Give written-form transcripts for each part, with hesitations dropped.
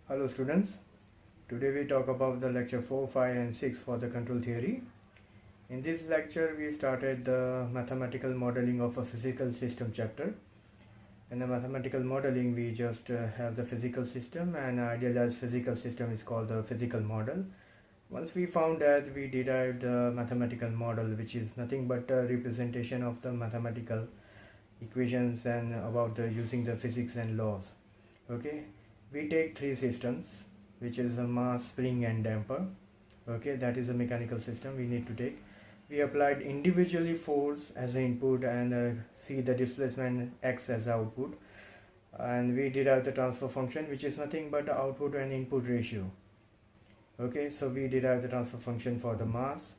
Hello students, today we talk about the lecture 4, 5 and 6 for the control theory. In this lecture we started the mathematical modeling of a physical system chapter. In the mathematical modeling we just have the physical system, and idealized physical system is called the physical model. Once we found that, we derived the mathematical model, which is nothing but a representation of the mathematical equations and about the using the physics and laws. Okay, we take three systems, which is a mass, spring and damper. Okay, that is a mechanical system we need to take. We applied individually force as an input and see the displacement x as output, and we derived the transfer function, which is nothing but output and input ratio. Okay, so we derive the transfer function for the mass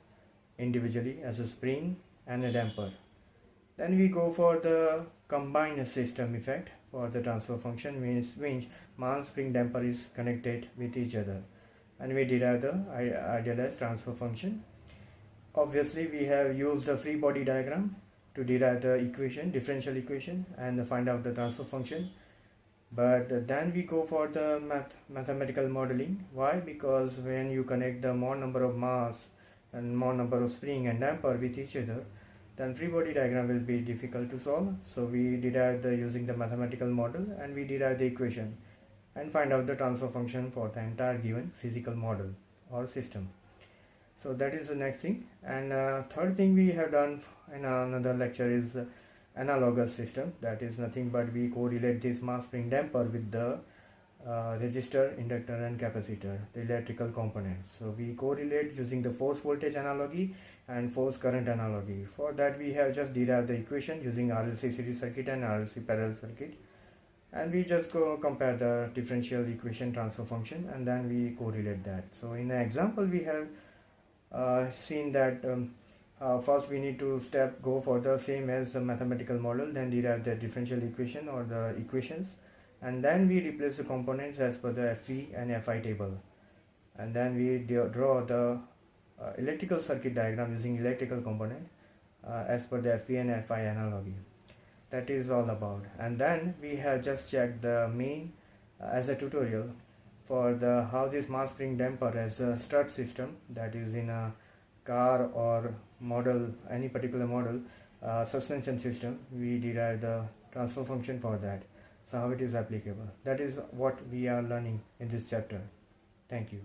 individually as a spring and a damper. Then we go for the combined system effect for the transfer function, means mass, spring, damper is connected with each other, and we derive the idealized transfer function. Obviously we have used the free body diagram to derive the equation, differential equation, and find out the transfer function. But then we go for the mathematical modeling. Why? Because when you connect the more number of mass and more number of spring and damper with each other, then free body diagram will be difficult to solve. So we derive using the mathematical model, and we derive the equation and find out the transfer function for the entire given physical model or system. So that is the next thing. And third thing we have done in another lecture is analogous system. That is nothing but we correlate this mass, spring, damper with the resistor, inductor and capacitor, the electrical components. So we correlate using the force voltage analogy and force current analogy. For that we have just derived the equation using RLC series circuit and RLC parallel circuit, and we just go compare the differential equation, transfer function, and then we correlate that. So in the example we have seen that first we need to go for the same as a mathematical model, then derive the differential equation or the equations, and then we replace the components as per the FV and FI table, and then we draw the electrical circuit diagram using electrical component as per the FV and FI analogy. That is all about. And then we have just checked the main as a tutorial for the how this mass, spring, damper as a strut system, that is in a car or model, any particular model suspension system, we derive the transfer function for that. So how it is applicable, that is what we are learning in this chapter. Thank you.